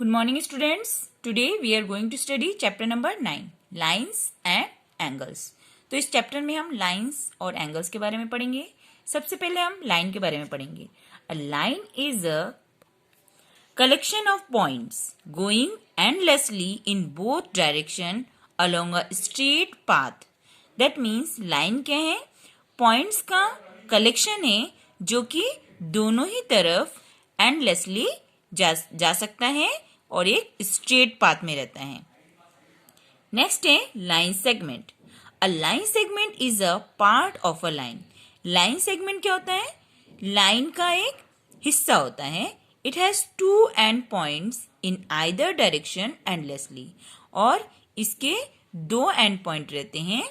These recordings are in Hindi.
Good morning students. Today we are going to study chapter number 9 lines and angles. तो इस चैप्टर में हम लाइंस और एंगल्स के बारे में पढ़ेंगे. सबसे पहले हम लाइन के बारे में पढ़ेंगे. A line is a collection of points going endlessly in both direction along a straight path. That means line क्या है? पॉइंट्स का कलेक्शन है जो कि दोनों ही तरफ एंडलेसली जा सकता है और एक स्ट्रेट पाथ में रहता है. नेक्स्ट है line segment. A line segment is a part of a line. Line segment क्या होता है? लाइन का एक हिस्सा होता है. It has two end points in either direction endlessly. और इसके दो एंड पॉइंट रहते हैं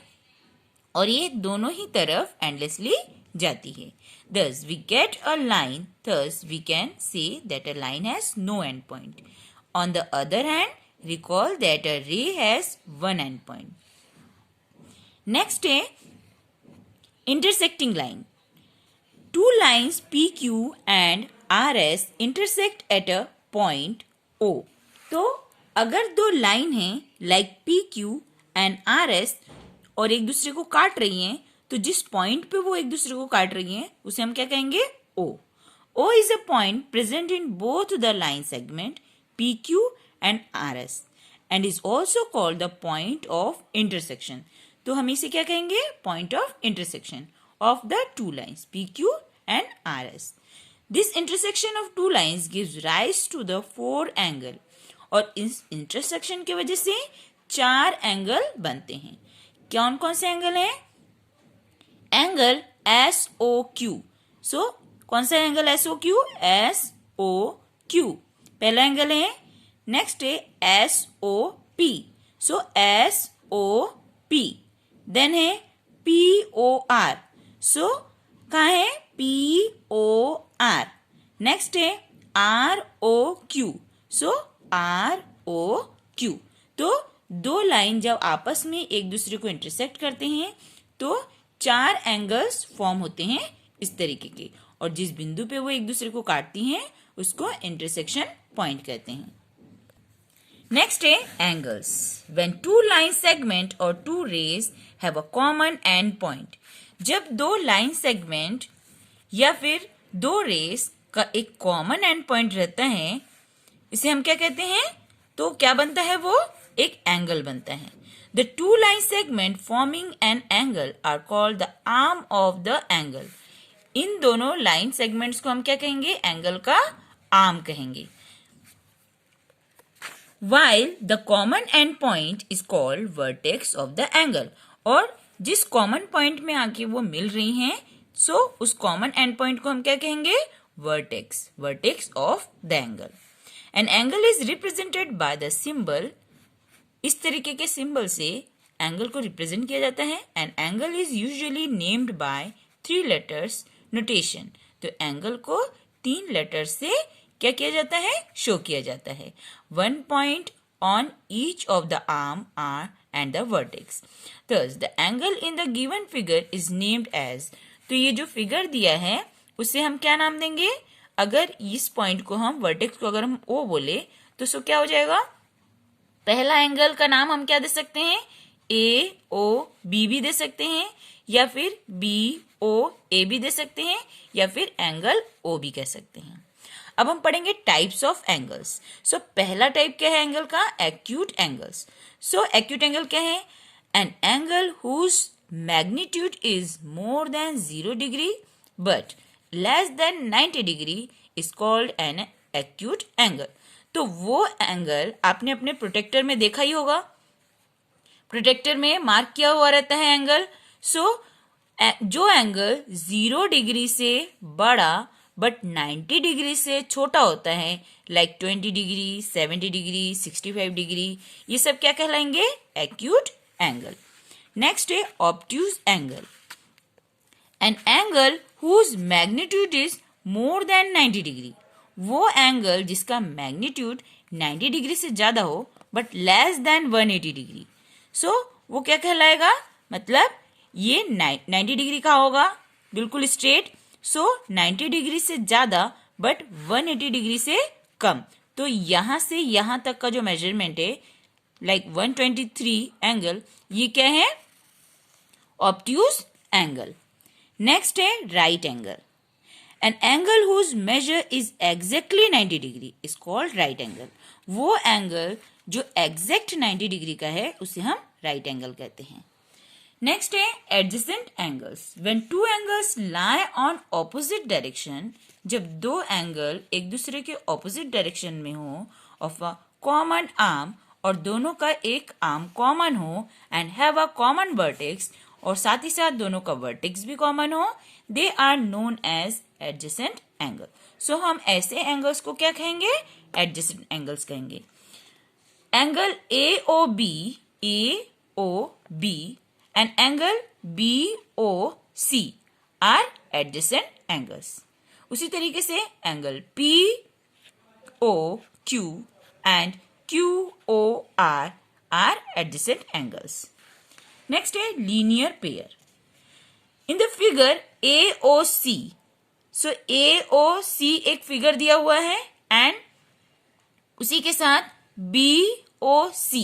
और ये दोनों ही तरफ एंडलेसली जाती है. Thus we get a line. Thus we can say that a line has no end point. On the other hand, recall that a ray has one end point. Next है intersecting line. Two lines PQ and RS intersect at a point O. तो अगर दो लाइन हैं like PQ and RS और एक दूसरे को काट रही हैं, तो जिस पॉइंट पे वो एक दूसरे को काट रही हैं उसे हम क्या कहेंगे? O. O is a point present in both the line segment PQ and RS and is also called the point of intersection. तो हम इसे क्या कहेंगे? Point of intersection of the two lines PQ and RS. This intersection of two lines gives rise to the four angle. और इस intersection की वजह से चार एंगल बनते हैं. कौन कौन से एंगल हैं? Angle SOQ. सो कौन सा एंगल SOQ? SOQ पहला एंगल है. नेक्स्ट है SOP. सो SOP. देन है POR. सो कहाँ है? POR. नेक्स्ट है ROQ. सो ROQ. तो दो लाइन जब आपस में एक दूसरे को इंटरसेक्ट करते हैं तो चार एंगल्स फॉर्म होते हैं इस तरीके के, और जिस बिंदु पे वो एक दूसरे को काटती हैं उसको इंटरसेक्शन पॉइंट कहते हैं. नेक्स्ट है angles. When two line segment और two rays have a common end point. जब दो लाइन सेगमेंट या फिर दो रेज का एक कॉमन एंड पॉइंट रहता है, इसे हम क्या कहते हैं? तो क्या बनता है? वो एक एंगल बनता है. The two line segment forming an angle are called the arm of the angle. इन दोनों लाइन सेगमेंट्स को हम क्या कहेंगे? एंगल का आर्म कहेंगे. While the common end point is called vertex of the angle. और जिस कॉमन पॉइंट में आके वो मिल रही हैं, सो उस कॉमन एंड पॉइंट को हम क्या कहेंगे? Vertex. Vertex of the angle. An angle is represented by the symbol. इस तरीके के सिंबल से एंगल को रिप्रेजेंट किया जाता है. And angle is usually named by 3 letters notation. तो एंगल को 3 लेटर्स से क्या किया जाता है? शो किया जाता है. 1 point on each of the arm are and the vertex. Thus the angle in the given figure is named as. तो ये जो फिगर दिया है उसे हम क्या नाम देंगे? अगर इस पॉइंट को हम वर्टेक्स को अगर हम O बोले तो सो क्या हो जाएगा? पहला एंगल का नाम हम क्या दे सकते हैं? AOB भी दे सकते हैं, या फिर BOA भी दे सकते हैं, या फिर एंगल O भी कह सकते हैं. अब हम पढ़ेंगे टाइप्स ऑफ एंगल्स. सो पहला टाइप क्या है एंगल का? Acute angles. So acute angle क्या है? An angle whose magnitude is more than 0 degree but less than 90 degree is called an acute angle. तो वो एंगल आपने अपने प्रोटेक्टर में देखा ही होगा. प्रोटेक्टर में मार्क किया हुआ रहता है एंगल. सो जो एंगल 0 डिग्री से बड़ा बट 90 डिग्री से छोटा होता है, लाइक 20 डिग्री, 70 डिग्री, 65 डिग्री, ये सब क्या कहलाएंगे? Acute angle. नेक्स्ट है obtuse angle. An angle whose magnitude is more than 90 degree. वो एंगल जिसका मैग्नीट्यूड 90 डिग्री से ज्यादा हो but less than 180 degree. So वो क्या कहलाएगा? मतलब ये 90 डिग्री का होगा, बिल्कुल स्ट्रेट. सो 90 डिग्री से ज्यादा बट 180 डिग्री से कम, तो यहां से यहां तक का जो मेजरमेंट है लाइक 123 एंगल, ये क्या है? Obtuse angle. नेक्स्ट है right angle. An angle whose measure is exactly 90 degree is called right angle. वो एंगल जो एग्जैक्ट 90 डिग्री का है उसे हम राइट एंगल कहते हैं। नेक्स्ट है adjacent angles. When two angles lie on opposite direction, जब दो एंगल एक दूसरे के ऑपोजिट डायरेक्शन में हो ऑफ अ कॉमन आर्म, और दोनों का एक आर्म कॉमन हो, and have a common vertex, और साथ ही साथ दोनों का वर्टेक्स भी कॉमन हो, they are known as adjacent angle. So हम ऐसे एंगल्स को क्या कहेंगे? एडजेसेंट एंगल्स कहेंगे। Angle AOB and angle BOC are adjacent angles. उसी तरीके से angle POQ and QOR are adjacent angles. Next है linear pair. In the figure AOC, so AOC एक फिगर दिया हुआ है एंड उसी के साथ BOC,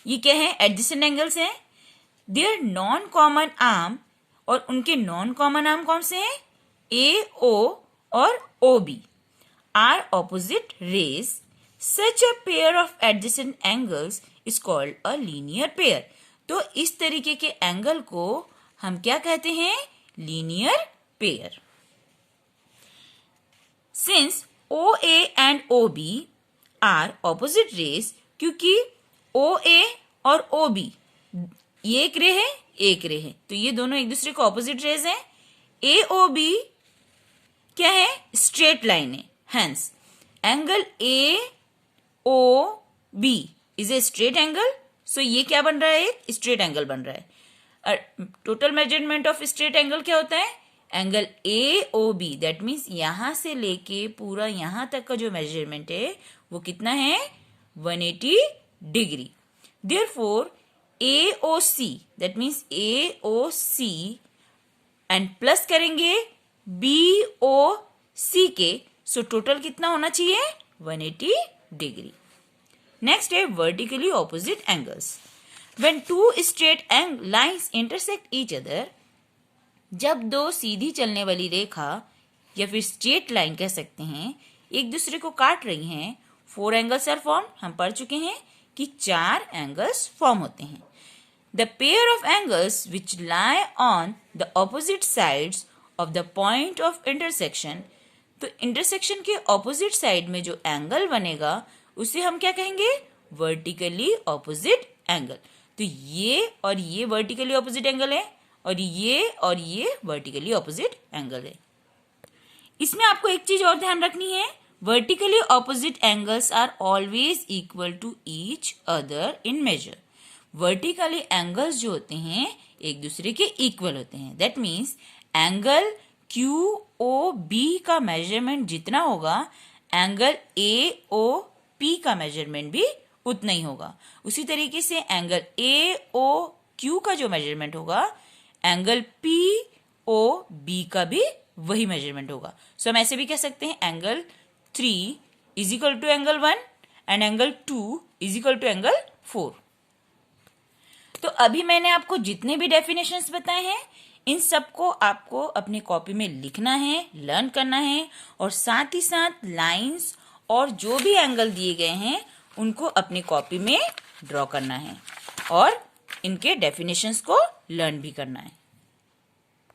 ये क्या है? एडजेसेंट एंगल्स हैं। देयर नॉन कॉमन आर्म, और उनके नॉन कॉमन आर्म कौन से हैं? AO और OB are opposite rays. Such a pair of adjacent angles is called a linear pair. तो इस तरीके के एंगल को हम क्या कहते हैं? Linear pair. Since OA and OB are opposite rays, क्योंकि OA और OB ये एक रे है, एक रे है, तो ये दोनों एक दूसरे को ऑपोजिट रेज हैं। AOB क्या है? स्ट्रेट लाइन है। Hence angle AOB is a straight angle. So ये क्या बन रहा है? एक स्ट्रेट एंगल बन रहा है। Total measurement of straight angle क्या होता है? एंगल AOB, दैट मीन्स यहां से लेके पूरा यहां तक का जो मेजरमेंट है वो कितना है? 180 degree. Therefore AOC, that means AOC and plus करेंगे BOC के, सो टोटल कितना होना चाहिए? 180 डिग्री। नेक्स्ट है vertically opposite angles. When two straight lines intersect each other, जब दो सीधी चलने वाली रेखा या फिर स्ट्रेट लाइन कह सकते हैं एक दूसरे को काट रही हैं, 4 एंगल्स आर फॉर्म। हम पढ़ चुके हैं कि 4 एंगल्स फॉर्म होते हैं। The pair of angles which lie on the opposite sides of the point of intersection, तो इंटरसेक्शन के ऑपोजिट साइड में जो एंगल बनेगा उसे हम क्या कहेंगे? Vertically opposite angle. तो ये और ये वर्टिकली ऑपोजिट एंगल है, और ये वर्टिकली ऑपोजिट एंगल है। इसमें आपको एक चीज और ध्यान रखनी है, vertically opposite angles are always equal to each other in measure. Vertically angles जो होते हैं एक दूसरे के इक्वल होते हैं। दैट मीन्स एंगल QOB का मेजरमेंट जितना होगा, एंगल AOP का मेजरमेंट भी उतना ही होगा। उसी तरीके से एंगल AOQ का जो मेजरमेंट होगा, एंगल POB का भी वही मेजरमेंट होगा। सो हम ऐसे भी कह सकते हैं angle 3 is equal to angle 1 and angle 2 is equal to angle 4। तो अभी मैंने आपको जितने भी डेफिनेशंस बताए हैं इन सबको आपको अपनी कॉपी में लिखना है, लर्न करना है, और साथ ही साथ लाइंस और जो भी एंगल दिए गए हैं उनको अपनी कॉपी में ड्रॉ करना है और इनके डेफिनेशंस को लर्न भी करना है।